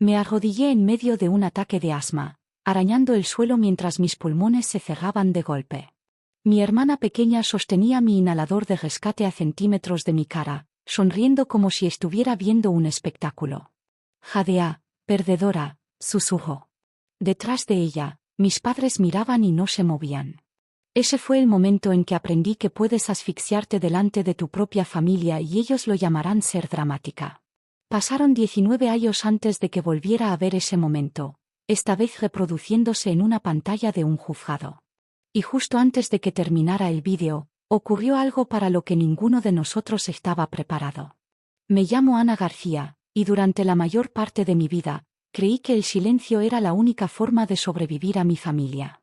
Me arrodillé en medio de un ataque de asma, arañando el suelo mientras mis pulmones se cerraban de golpe. Mi hermana pequeña sostenía mi inhalador de rescate a centímetros de mi cara, sonriendo como si estuviera viendo un espectáculo. «Jadea, perdedora», susurró. Detrás de ella, mis padres miraban y no se movían. Ese fue el momento en que aprendí que puedes asfixiarte delante de tu propia familia y ellos lo llamarán ser dramática. Pasaron 19 años antes de que volviera a ver ese momento, esta vez reproduciéndose en una pantalla de un juzgado. Y justo antes de que terminara el vídeo, ocurrió algo para lo que ninguno de nosotros estaba preparado. Me llamo Ana García, y durante la mayor parte de mi vida, creí que el silencio era la única forma de sobrevivir a mi familia.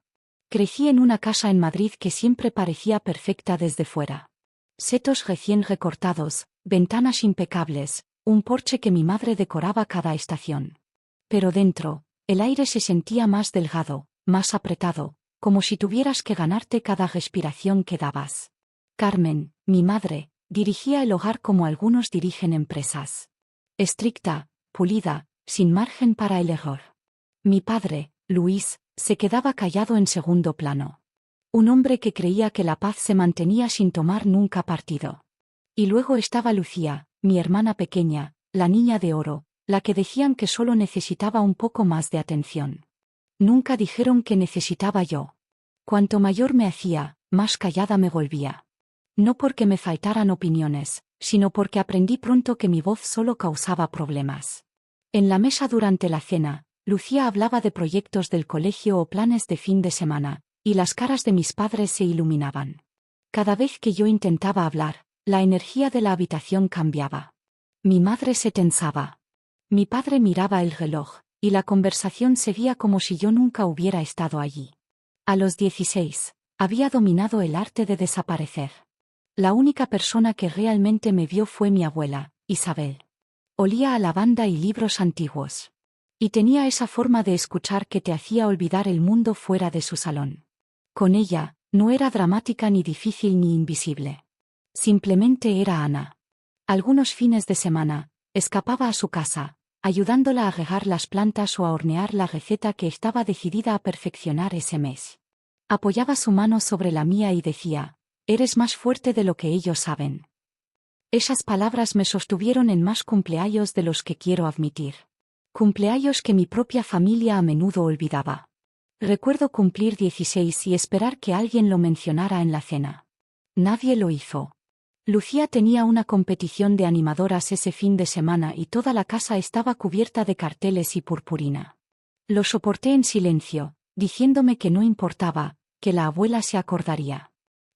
Crecí en una casa en Madrid que siempre parecía perfecta desde fuera. Setos recién recortados, ventanas impecables, un porche que mi madre decoraba cada estación. Pero dentro, el aire se sentía más delgado, más apretado, como si tuvieras que ganarte cada respiración que dabas. Carmen, mi madre, dirigía el hogar como algunos dirigen empresas. Estricta, pulida, sin margen para el error. Mi padre, Luis, se quedaba callado en segundo plano. Un hombre que creía que la paz se mantenía sin tomar nunca partido. Y luego estaba Lucía, mi hermana pequeña, la niña de oro, la que decían que solo necesitaba un poco más de atención. Nunca dijeron que necesitaba yo. Cuanto mayor me hacía, más callada me volvía. No porque me faltaran opiniones, sino porque aprendí pronto que mi voz solo causaba problemas. En la mesa durante la cena, Lucía hablaba de proyectos del colegio o planes de fin de semana, y las caras de mis padres se iluminaban. Cada vez que yo intentaba hablar, la energía de la habitación cambiaba. Mi madre se tensaba. Mi padre miraba el reloj, y la conversación seguía como si yo nunca hubiera estado allí. A los 16, había dominado el arte de desaparecer. La única persona que realmente me vio fue mi abuela, Isabel. Olía a lavanda y libros antiguos. Y tenía esa forma de escuchar que te hacía olvidar el mundo fuera de su salón. Con ella, no era dramática ni difícil ni invisible. Simplemente era Ana. Algunos fines de semana, escapaba a su casa, ayudándola a regar las plantas o a hornear la receta que estaba decidida a perfeccionar ese mes. Apoyaba su mano sobre la mía y decía, «Eres más fuerte de lo que ellos saben». Esas palabras me sostuvieron en más cumpleaños de los que quiero admitir. Cumpleaños que mi propia familia a menudo olvidaba. Recuerdo cumplir 16 y esperar que alguien lo mencionara en la cena. Nadie lo hizo. Lucía tenía una competición de animadoras ese fin de semana y toda la casa estaba cubierta de carteles y purpurina. Lo soporté en silencio, diciéndome que no importaba, que la abuela se acordaría.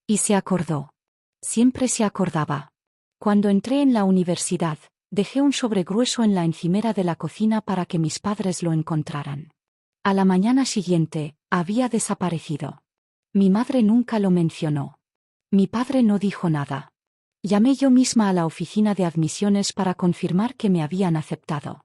Y se acordó. Siempre se acordaba. Cuando entré en la universidad, dejé un sobre grueso en la encimera de la cocina para que mis padres lo encontraran. A la mañana siguiente, había desaparecido. Mi madre nunca lo mencionó. Mi padre no dijo nada. Llamé yo misma a la oficina de admisiones para confirmar que me habían aceptado.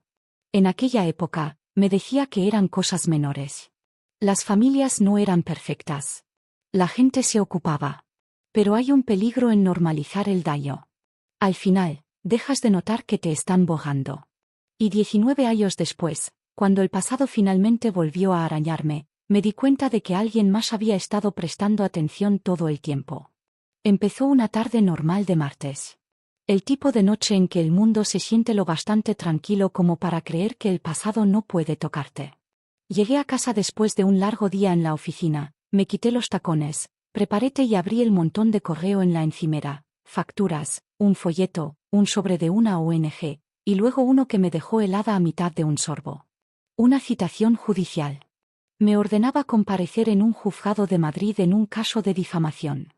En aquella época, me decía que eran cosas menores. Las familias no eran perfectas. La gente se ocupaba. Pero hay un peligro en normalizar el daño. Al final, dejas de notar que te están bojando. Y 19 años después, cuando el pasado finalmente volvió a arañarme, me di cuenta de que alguien más había estado prestando atención todo el tiempo. Empezó una tarde normal de martes. El tipo de noche en que el mundo se siente lo bastante tranquilo como para creer que el pasado no puede tocarte. Llegué a casa después de un largo día en la oficina, me quité los tacones, preparé té y abrí el montón de correo en la encimera, facturas, un folleto, un sobre de una ONG, y luego uno que me dejó helada a mitad de un sorbo. Una citación judicial. Me ordenaba comparecer en un juzgado de Madrid en un caso de difamación.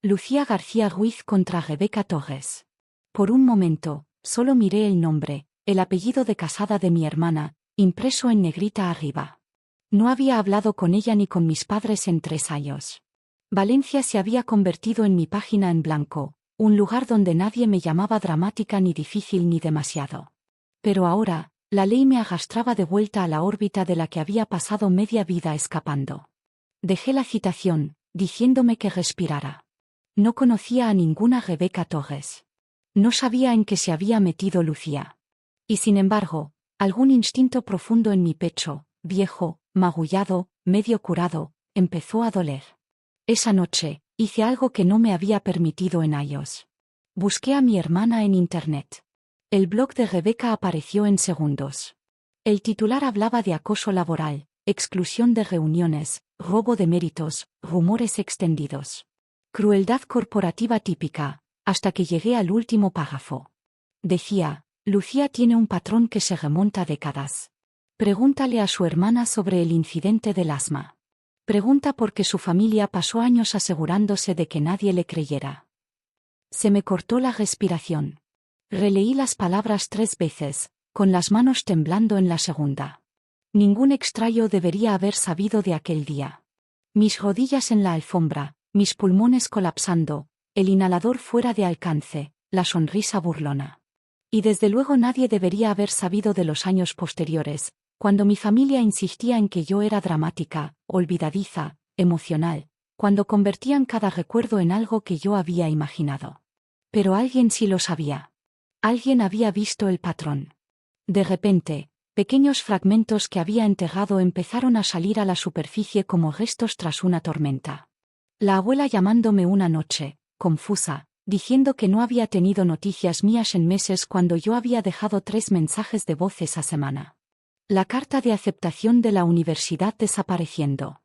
Lucía García Ruiz contra Rebeca Torres. Por un momento, solo miré el nombre, el apellido de casada de mi hermana, impreso en negrita arriba. No había hablado con ella ni con mis padres en 3 años. Valencia se había convertido en mi página en blanco, un lugar donde nadie me llamaba dramática ni difícil ni demasiado. Pero ahora, la ley me arrastraba de vuelta a la órbita de la que había pasado media vida escapando. Dejé la citación, diciéndome que respirara. No conocía a ninguna Rebeca Torres. No sabía en qué se había metido Lucía. Y sin embargo, Algún instinto profundo en mi pecho, viejo, magullado, medio curado, empezó a doler. Esa noche, hice algo que no me había permitido en años. Busqué a mi hermana en Internet. El blog de Rebeca apareció en segundos. El titular hablaba de acoso laboral, exclusión de reuniones, robo de méritos, rumores extendidos. Crueldad corporativa típica, hasta que llegué al último párrafo. Decía, Lucía tiene un patrón que se remonta décadas. Pregúntale a su hermana sobre el incidente del asma. Pregunta por qué su familia pasó años asegurándose de que nadie le creyera. Se me cortó la respiración. Releí las palabras 3 veces, con las manos temblando en la segunda. Ningún extraño debería haber sabido de aquel día. Mis rodillas en la alfombra, mis pulmones colapsando, el inhalador fuera de alcance, la sonrisa burlona. Y desde luego nadie debería haber sabido de los años posteriores, cuando mi familia insistía en que yo era dramática, olvidadiza, emocional, cuando convertían cada recuerdo en algo que yo había imaginado. Pero alguien sí lo sabía. Alguien había visto el patrón. De repente, pequeños fragmentos que había enterrado empezaron a salir a la superficie como restos tras una tormenta. La abuela llamándome una noche, confusa, diciendo que no había tenido noticias mías en meses cuando yo había dejado 3 mensajes de voz esa semana. La carta de aceptación de la universidad desapareciendo.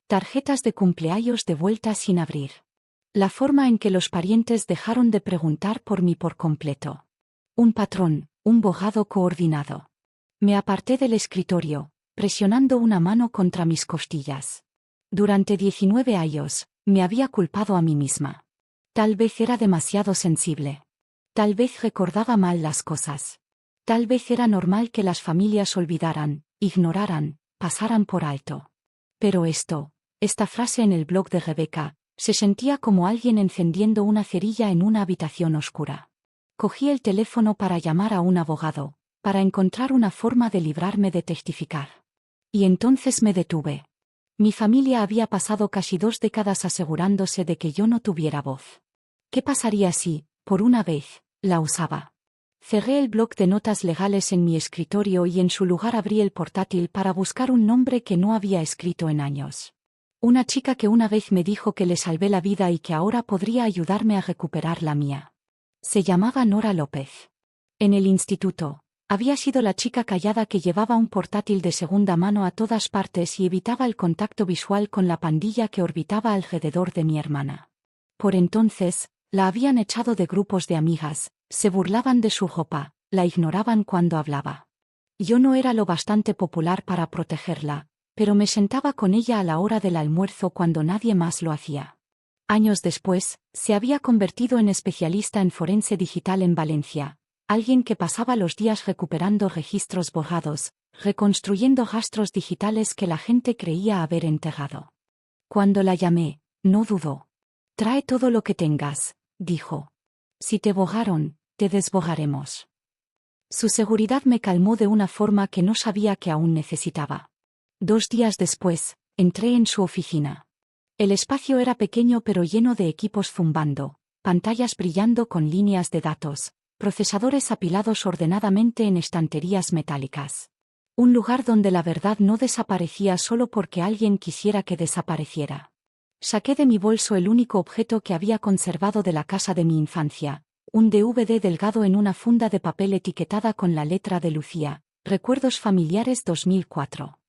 Tarjetas de cumpleaños de vuelta sin abrir. La forma en que los parientes dejaron de preguntar por mí por completo. Un patrón, un borrado coordinado. Me aparté del escritorio, presionando una mano contra mis costillas. Durante 19 años, me había culpado a mí misma. Tal vez era demasiado sensible. Tal vez recordaba mal las cosas. Tal vez era normal que las familias olvidaran, ignoraran, pasaran por alto. Pero esta frase en el blog de Rebeca, se sentía como alguien encendiendo una cerilla en una habitación oscura. Cogí el teléfono para llamar a un abogado, para encontrar una forma de librarme de testificar. Y entonces me detuve. Mi familia había pasado casi 2 décadas asegurándose de que yo no tuviera voz. ¿Qué pasaría si, por una vez, la usaba? Cerré el bloc de notas legales en mi escritorio y en su lugar abrí el portátil para buscar un nombre que no había escrito en años. Una chica que una vez me dijo que le salvé la vida y que ahora podría ayudarme a recuperar la mía. Se llamaba Nora López. En el instituto, había sido la chica callada que llevaba un portátil de segunda mano a todas partes y evitaba el contacto visual con la pandilla que orbitaba alrededor de mi hermana. Por entonces, la habían echado de grupos de amigas, se burlaban de su ropa, la ignoraban cuando hablaba. Yo no era lo bastante popular para protegerla, pero me sentaba con ella a la hora del almuerzo cuando nadie más lo hacía. Años después, se había convertido en especialista en forense digital en Valencia, alguien que pasaba los días recuperando registros borrados, reconstruyendo rastros digitales que la gente creía haber enterrado. Cuando la llamé, no dudó. «Trae todo lo que tengas», dijo. «Si te borraron, te desborraremos». Su seguridad me calmó de una forma que no sabía que aún necesitaba. 2 días después, entré en su oficina. El espacio era pequeño pero lleno de equipos zumbando, pantallas brillando con líneas de datos, procesadores apilados ordenadamente en estanterías metálicas. Un lugar donde la verdad no desaparecía solo porque alguien quisiera que desapareciera. Saqué de mi bolso el único objeto que había conservado de la casa de mi infancia, un DVD delgado en una funda de papel etiquetada con la letra de Lucía, Recuerdos familiares 2004.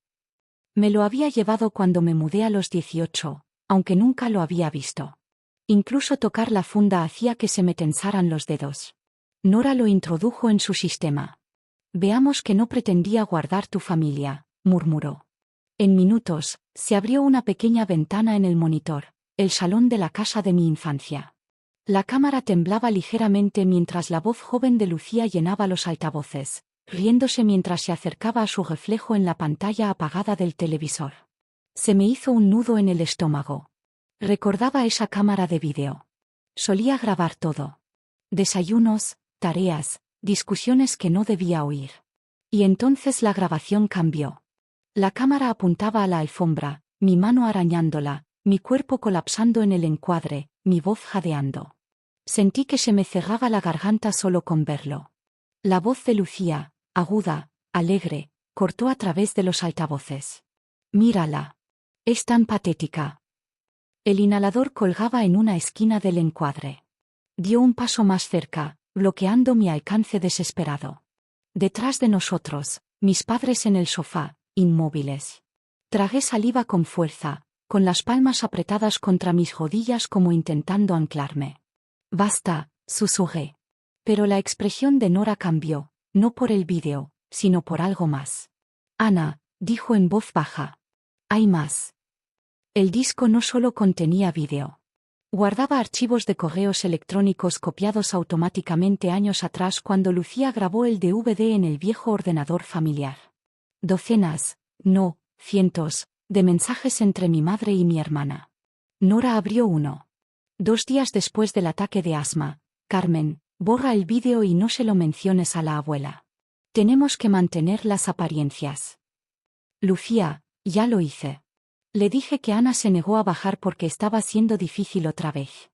Me lo había llevado cuando me mudé a los 18, aunque nunca lo había visto. Incluso tocar la funda hacía que se me tensaran los dedos. Nora lo introdujo en su sistema. «Veamos que no pretendía guardar tu familia», murmuró. En minutos, se abrió una pequeña ventana en el monitor, el salón de la casa de mi infancia. La cámara temblaba ligeramente mientras la voz joven de Lucía llenaba los altavoces, riéndose mientras se acercaba a su reflejo en la pantalla apagada del televisor. Se me hizo un nudo en el estómago. Recordaba esa cámara de vídeo. Solía grabar todo. Desayunos, tareas, discusiones que no debía oír. Y entonces la grabación cambió. La cámara apuntaba a la alfombra, mi mano arañándola, mi cuerpo colapsando en el encuadre, mi voz jadeando. Sentí que se me cerraba la garganta solo con verlo. La voz de Lucía, aguda, alegre, cortó a través de los altavoces. Mírala. Es tan patética. El inhalador colgaba en una esquina del encuadre. Dio un paso más cerca, bloqueando mi alcance desesperado. Detrás de nosotros, mis padres en el sofá, inmóviles. Tragué saliva con fuerza, con las palmas apretadas contra mis rodillas como intentando anclarme. Basta, susurré. Pero la expresión de Nora cambió, no por el vídeo, sino por algo más. Ana, dijo en voz baja. Hay más. El disco no solo contenía vídeo. Guardaba archivos de correos electrónicos copiados automáticamente años atrás cuando Lucía grabó el DVD en el viejo ordenador familiar. Docenas, no, cientos, de mensajes entre mi madre y mi hermana. Nora abrió uno. 2 días después del ataque de asma. Carmen, borra el vídeo y no se lo menciones a la abuela. Tenemos que mantener las apariencias. Lucía, ya lo hice. Le dije que Ana se negó a bajar porque estaba siendo difícil otra vez.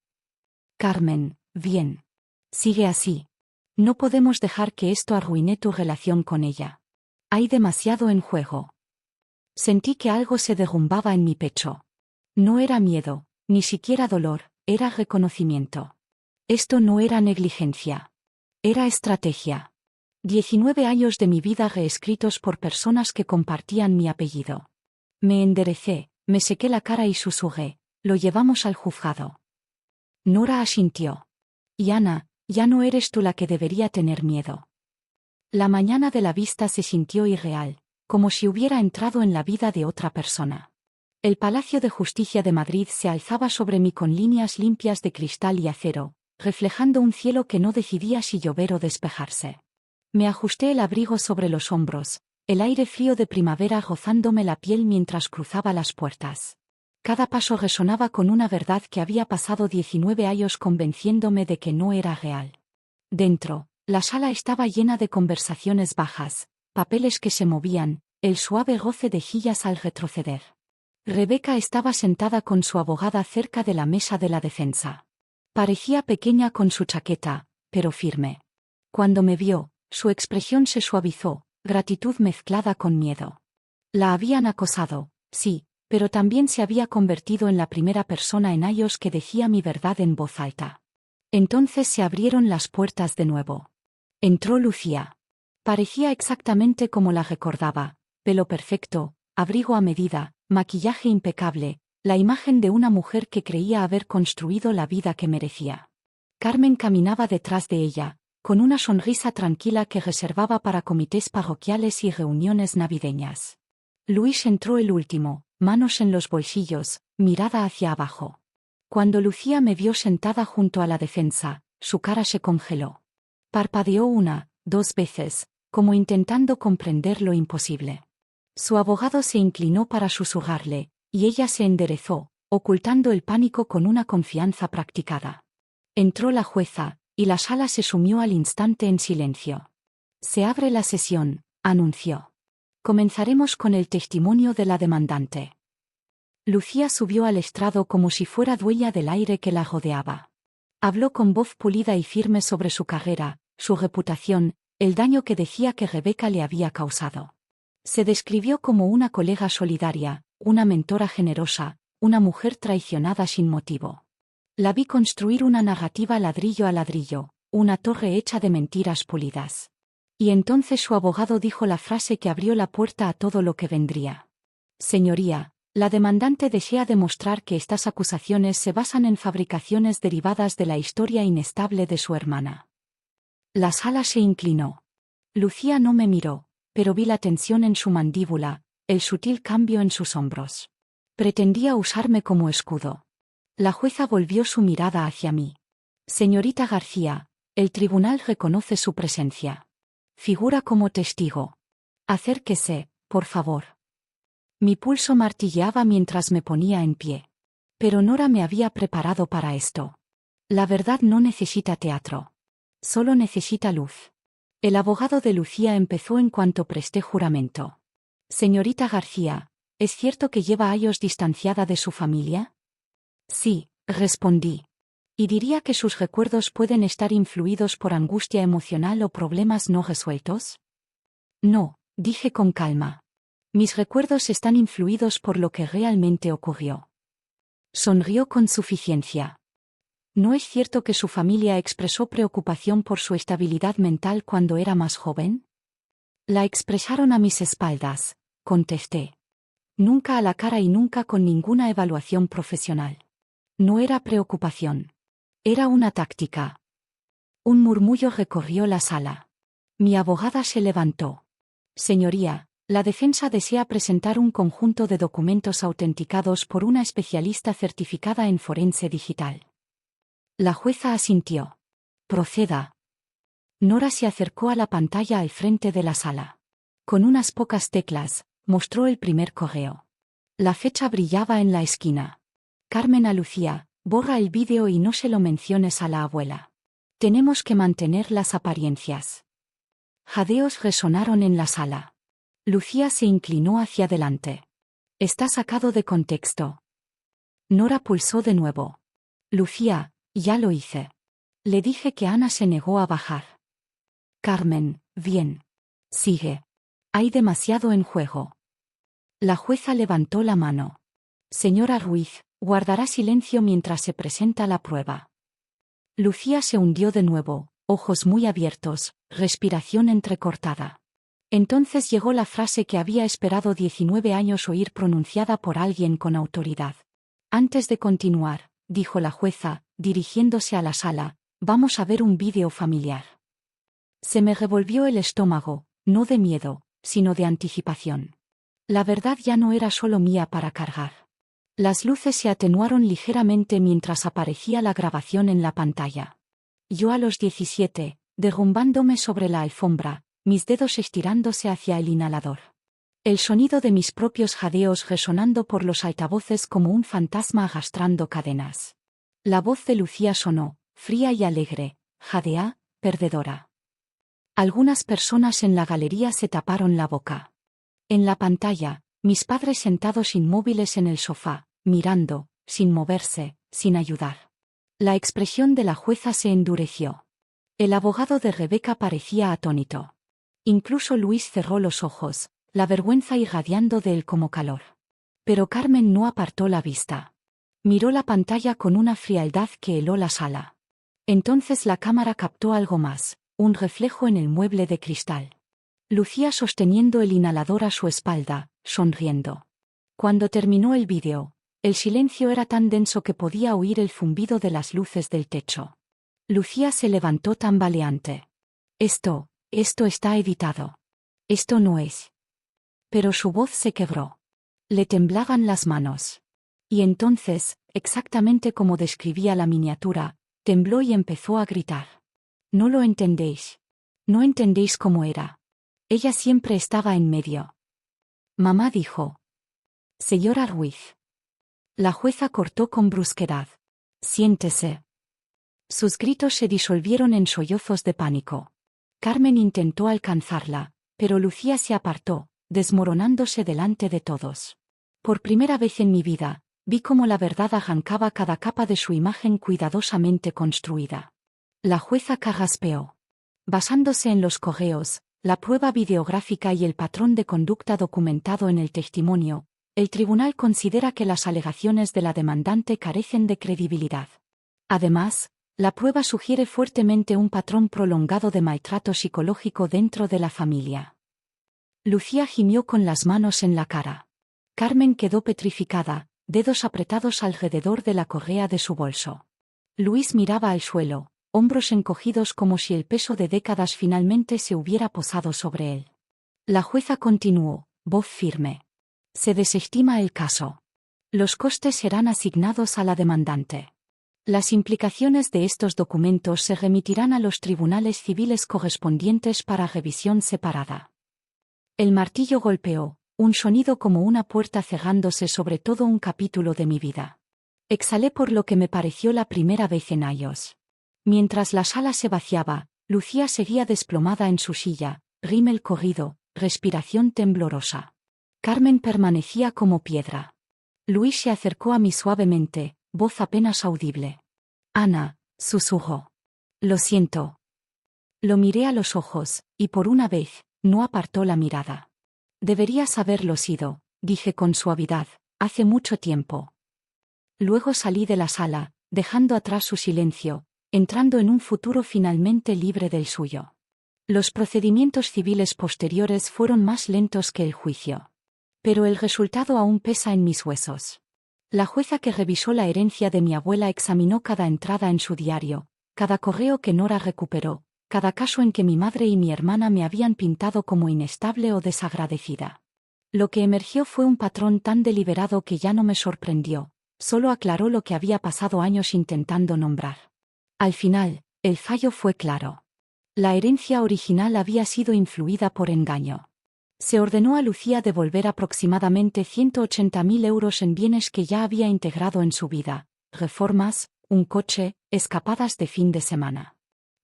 Carmen, bien. Sigue así. No podemos dejar que esto arruine tu relación con ella. Hay demasiado en juego. Sentí que algo se derrumbaba en mi pecho. No era miedo, ni siquiera dolor, era reconocimiento. Esto no era negligencia. Era estrategia. 19 años de mi vida reescritos por personas que compartían mi apellido. Me enderecé, me sequé la cara y susurré, lo llevamos al juzgado. Nora asintió. Y Ana, ya no eres tú la que debería tener miedo. La mañana de la vista se sintió irreal, como si hubiera entrado en la vida de otra persona. El Palacio de Justicia de Madrid se alzaba sobre mí con líneas limpias de cristal y acero, reflejando un cielo que no decidía si llover o despejarse. Me ajusté el abrigo sobre los hombros, el aire frío de primavera rozándome la piel mientras cruzaba las puertas. Cada paso resonaba con una verdad que había pasado 19 años convenciéndome de que no era real. Dentro, la sala estaba llena de conversaciones bajas, papeles que se movían, el suave roce de sillas al retroceder. Rebeca estaba sentada con su abogada cerca de la mesa de la defensa. Parecía pequeña con su chaqueta, pero firme. Cuando me vio, su expresión se suavizó, gratitud mezclada con miedo. La habían acosado, sí, pero también se había convertido en la primera persona en años que decía mi verdad en voz alta. Entonces se abrieron las puertas de nuevo. Entró Lucía. Parecía exactamente como la recordaba, pelo perfecto, abrigo a medida, maquillaje impecable, la imagen de una mujer que creía haber construido la vida que merecía. Carmen caminaba detrás de ella, con una sonrisa tranquila que reservaba para comités parroquiales y reuniones navideñas. Luis entró el último, manos en los bolsillos, mirada hacia abajo. Cuando Lucía me vio sentada junto a la defensa, su cara se congeló. Parpadeó 1, 2 veces, como intentando comprender lo imposible. Su abogado se inclinó para susurrarle, y ella se enderezó, ocultando el pánico con una confianza practicada. Entró la jueza, y la sala se sumió al instante en silencio. Se abre la sesión, anunció. Comenzaremos con el testimonio de la demandante. Lucía subió al estrado como si fuera dueña del aire que la rodeaba. Habló con voz pulida y firme sobre su carrera, su reputación, el daño que decía que Rebeca le había causado. Se describió como una colega solidaria, una mentora generosa, una mujer traicionada sin motivo. La vi construir una narrativa ladrillo a ladrillo, una torre hecha de mentiras pulidas. Y entonces su abogado dijo la frase que abrió la puerta a todo lo que vendría. Señoría, la demandante desea demostrar que estas acusaciones se basan en fabricaciones derivadas de la historia inestable de su hermana. La sala se inclinó. Lucía no me miró, pero vi la tensión en su mandíbula, el sutil cambio en sus hombros. Pretendía usarme como escudo. La jueza volvió su mirada hacia mí. Señorita García, el tribunal reconoce su presencia. Figura como testigo. Acérquese, por favor. Mi pulso martilleaba mientras me ponía en pie. Pero Nora me había preparado para esto. La verdad no necesita teatro. Solo necesita luz. El abogado de Lucía empezó en cuanto presté juramento. Señorita García, ¿es cierto que lleva años distanciada de su familia? Sí, respondí. Y diría que sus recuerdos pueden estar influidos por angustia emocional o problemas no resueltos. No, Dije con calma. Mis recuerdos están influidos por lo que realmente ocurrió. Sonrió con suficiencia. ¿No es cierto que su familia expresó preocupación por su estabilidad mental cuando era más joven? La expresaron a mis espaldas, contesté. Nunca a la cara y nunca con ninguna evaluación profesional. No era preocupación. Era una táctica. Un murmullo recorrió la sala. Mi abogada se levantó. Señoría, la defensa desea presentar un conjunto de documentos autenticados por una especialista certificada en forense digital. La jueza asintió. Proceda. Nora se acercó a la pantalla al frente de la sala. Con unas pocas teclas, mostró el primer correo. La fecha brillaba en la esquina. Carmen a Lucía, borra el vídeo y no se lo menciones a la abuela. Tenemos que mantener las apariencias. Jadeos resonaron en la sala. Lucía se inclinó hacia adelante. Está sacado de contexto. Nora pulsó de nuevo. Lucía, ya lo hice. Le dije que Ana se negó a bajar. Carmen, bien. Sigue. Hay demasiado en juego. La jueza levantó la mano. Señora Ruiz, guardará silencio mientras se presenta la prueba. Lucía se hundió de nuevo, ojos muy abiertos, respiración entrecortada. Entonces llegó la frase que había esperado 19 años oír pronunciada por alguien con autoridad. Antes de continuar, dijo la jueza, dirigiéndose a la sala, vamos a ver un vídeo familiar. Se me revolvió el estómago, no de miedo, sino de anticipación. La verdad ya no era solo mía para cargar. Las luces se atenuaron ligeramente mientras aparecía la grabación en la pantalla. Yo a los 17, derrumbándome sobre la alfombra, mis dedos estirándose hacia el inhalador. El sonido de mis propios jadeos resonando por los altavoces como un fantasma arrastrando cadenas. La voz de Lucía sonó, fría y alegre, jadea, perdedora. Algunas personas en la galería se taparon la boca. En la pantalla, mis padres sentados inmóviles en el sofá, mirando, sin moverse, sin ayudar. La expresión de la jueza se endureció. El abogado de Rebeca parecía atónito. Incluso Luis cerró los ojos, la vergüenza irradiando de él como calor. Pero Carmen no apartó la vista. Miró la pantalla con una frialdad que heló la sala. Entonces la cámara captó algo más, un reflejo en el mueble de cristal. Lucía sosteniendo el inhalador a su espalda, sonriendo. Cuando terminó el vídeo, el silencio era tan denso que podía oír el zumbido de las luces del techo. Lucía se levantó tambaleante. Esto está editado. Esto no es. Pero su voz se quebró. Le temblaban las manos. Y entonces, exactamente como describía la miniatura, tembló y empezó a gritar. No lo entendéis. No entendéis cómo era. Ella siempre estaba en medio. Mamá dijo. Señora Ruiz. La jueza cortó con brusquedad. Siéntese. Sus gritos se disolvieron en sollozos de pánico. Carmen intentó alcanzarla, pero Lucía se apartó, desmoronándose delante de todos. Por primera vez en mi vida, vi cómo la verdad arrancaba cada capa de su imagen cuidadosamente construida. La jueza carraspeó. Basándose en los correos, la prueba videográfica y el patrón de conducta documentado en el testimonio, el tribunal considera que las alegaciones de la demandante carecen de credibilidad. Además, la prueba sugiere fuertemente un patrón prolongado de maltrato psicológico dentro de la familia. Lucía gimió con las manos en la cara. Carmen quedó petrificada, dedos apretados alrededor de la correa de su bolso. Luis miraba al suelo, hombros encogidos como si el peso de décadas finalmente se hubiera posado sobre él. La jueza continuó, voz firme. Se desestima el caso. Los costes serán asignados a la demandante. Las implicaciones de estos documentos se remitirán a los tribunales civiles correspondientes para revisión separada. El martillo golpeó, un sonido como una puerta cerrándose sobre todo un capítulo de mi vida. Exhalé por lo que me pareció la primera vez en años. Mientras la sala se vaciaba, Lucía seguía desplomada en su silla, rímel corrido, respiración temblorosa. Carmen permanecía como piedra. Luis se acercó a mí suavemente, voz apenas audible. Ana, susurró. Lo siento. Lo miré a los ojos, y por una vez, No apartó la mirada. Deberías haberlo sido, dije con suavidad, hace mucho tiempo. Luego salí de la sala, dejando atrás su silencio, entrando en un futuro finalmente libre del suyo. Los procedimientos civiles posteriores fueron más lentos que el juicio. Pero el resultado aún pesa en mis huesos. La jueza que revisó la herencia de mi abuela examinó cada entrada en su diario, cada correo que Nora recuperó, cada caso en que mi madre y mi hermana me habían pintado como inestable o desagradecida. Lo que emergió fue un patrón tan deliberado que ya no me sorprendió, solo aclaró lo que había pasado años intentando nombrar. Al final, el fallo fue claro. La herencia original había sido influida por engaño. Se ordenó a Lucía devolver aproximadamente 180.000 euros en bienes que ya había integrado en su vida, reformas, un coche, escapadas de fin de semana.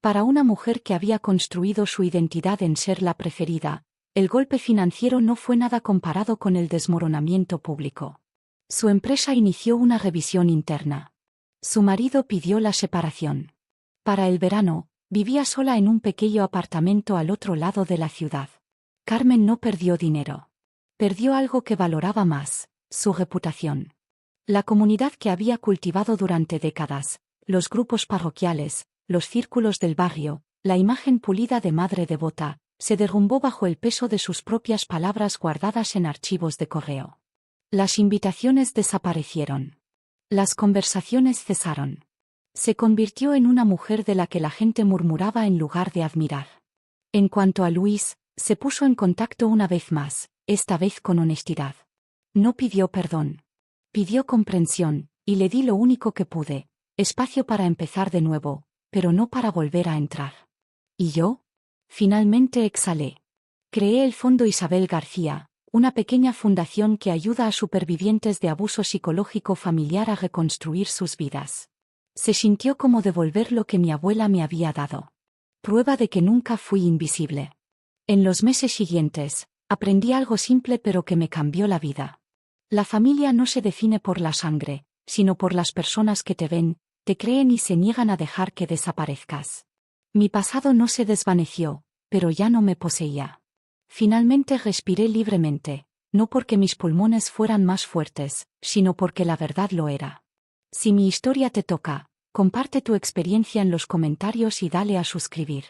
Para una mujer que había construido su identidad en ser la preferida, el golpe financiero no fue nada comparado con el desmoronamiento público. Su empresa inició una revisión interna. Su marido pidió la separación. Para el verano, vivía sola en un pequeño apartamento al otro lado de la ciudad. Carmen no perdió dinero. Perdió algo que valoraba más, su reputación. La comunidad que había cultivado durante décadas, los grupos parroquiales, los círculos del barrio, la imagen pulida de madre devota, se derrumbó bajo el peso de sus propias palabras guardadas en archivos de correo. Las invitaciones desaparecieron. Las conversaciones cesaron. Se convirtió en una mujer de la que la gente murmuraba en lugar de admirar. En cuanto a Luis, se puso en contacto una vez más, esta vez con honestidad. No pidió perdón. Pidió comprensión, y le di lo único que pude, espacio para empezar de nuevo, pero no para volver a entrar. ¿Y yo? Finalmente exhalé. Creé el Fondo Isabel García, una pequeña fundación que ayuda a supervivientes de abuso psicológico familiar a reconstruir sus vidas. Se sintió como devolver lo que mi abuela me había dado. Prueba de que nunca fui invisible. En los meses siguientes, aprendí algo simple pero que me cambió la vida. La familia no se define por la sangre, sino por las personas que te ven, te creen y se niegan a dejar que desaparezcas. Mi pasado no se desvaneció, pero ya no me poseía. Finalmente respiré libremente, no porque mis pulmones fueran más fuertes, sino porque la verdad lo era. Si mi historia te toca, comparte tu experiencia en los comentarios y dale a suscribir.